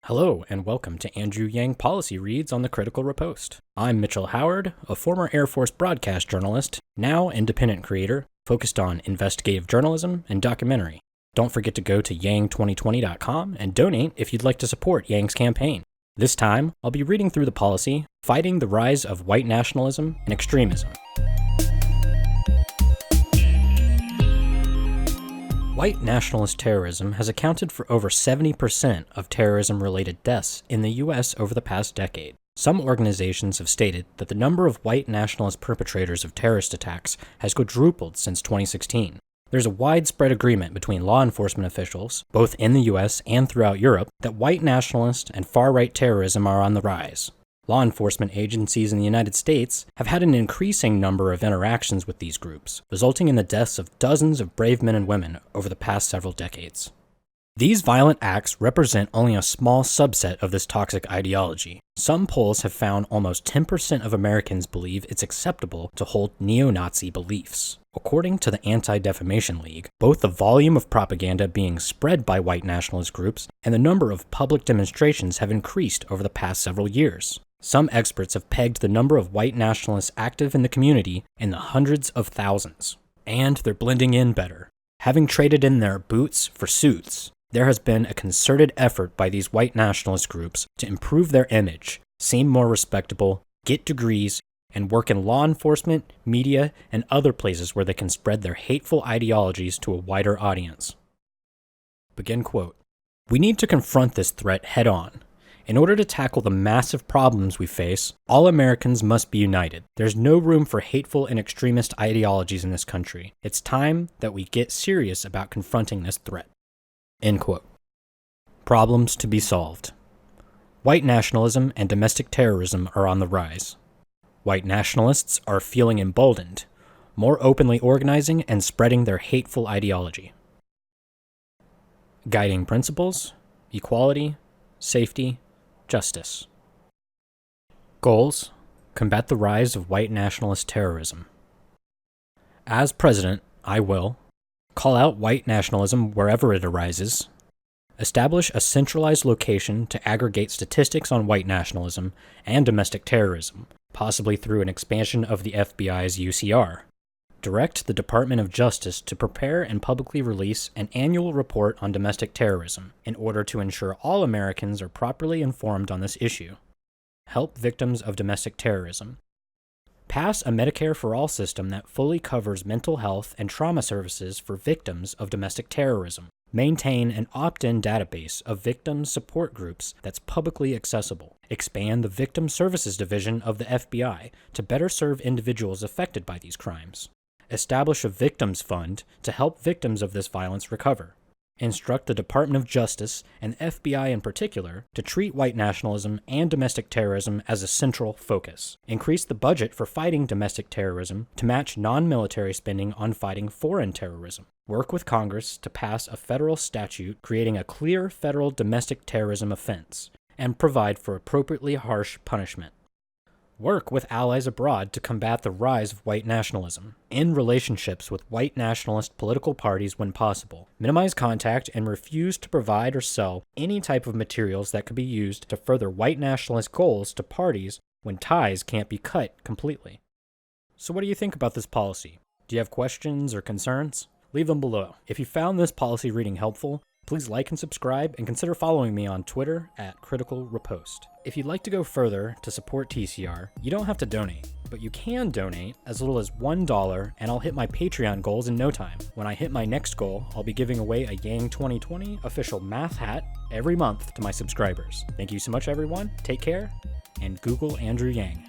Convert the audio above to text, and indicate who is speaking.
Speaker 1: Hello, and welcome to Andrew Yang Policy Reads on the Critical Riposte. I'm Mitchell Howard, a former Air Force broadcast journalist, now independent creator, focused on investigative journalism and documentary. Don't forget to go to yang2020.com and donate if you'd like to support Yang's campaign. This time, I'll be reading through the policy, Fighting the Rise of White Nationalism and Extremism. White nationalist terrorism has accounted for over 70% of terrorism-related deaths in the U.S. over the past decade. Some organizations have stated that the number of white nationalist perpetrators of terrorist attacks has quadrupled since 2016. There's a widespread agreement between law enforcement officials, both in the U.S. and throughout Europe, that white nationalist and far-right terrorism are on the rise. Law enforcement agencies in the United States have had an increasing number of interactions with these groups, resulting in the deaths of dozens of brave men and women over the past several decades. These violent acts represent only a small subset of this toxic ideology. Some polls have found almost 10% of Americans believe it's acceptable to hold neo-Nazi beliefs. According to the Anti-Defamation League, both the volume of propaganda being spread by white nationalist groups and the number of public demonstrations have increased over the past several years. Some experts have pegged the number of white nationalists active in the community in the hundreds of thousands. And they're blending in better. Having traded in their boots for suits, there has been a concerted effort by these white nationalist groups to improve their image, seem more respectable, get degrees, and work in law enforcement, media, and other places where they can spread their hateful ideologies to a wider audience. Begin quote. We need to confront this threat head on. In order to tackle the massive problems we face, all Americans must be united. There's no room for hateful and extremist ideologies in this country. It's time that we get serious about confronting this threat. End quote. Problems to be solved. White nationalism and domestic terrorism are on the rise. White nationalists are feeling emboldened, more openly organizing and spreading their hateful ideology. Guiding principles: equality, safety, justice. Goals: combat the rise of white nationalist terrorism. As president, I will call out white nationalism wherever it arises, establish a centralized location to aggregate statistics on white nationalism and domestic terrorism, possibly through an expansion of the FBI's UCR, direct the Department of Justice to prepare and publicly release an annual report on domestic terrorism in order to ensure all Americans are properly informed on this issue, help victims of domestic terrorism, pass a Medicare for All system that fully covers mental health and trauma services for victims of domestic terrorism, maintain an opt-in database of victim support groups that's publicly accessible, expand the Victim Services Division of the FBI to better serve individuals affected by these crimes, establish a victims fund to help victims of this violence recover, instruct the Department of Justice, and the FBI in particular, to treat white nationalism and domestic terrorism as a central focus, increase the budget for fighting domestic terrorism to match non-military spending on fighting foreign terrorism, work with Congress to pass a federal statute creating a clear federal domestic terrorism offense, and provide for appropriately harsh punishment. Work with allies abroad to combat the rise of white nationalism, end relationships with white nationalist political parties when possible, minimize contact and refuse to provide or sell any type of materials that could be used to further white nationalist goals to parties when ties can't be cut completely. So what do you think about this policy? Do you have questions or concerns? Leave them below. If you found this policy reading helpful, please like and subscribe, and consider following me on Twitter at Critical Riposte. If you'd like to go further to support TCR, you don't have to donate, but you can donate as little as $1, and I'll hit my Patreon goals in no time. When I hit my next goal, I'll be giving away a Yang 2020 official math hat every month to my subscribers. Thank you so much, everyone. Take care, and Google Andrew Yang.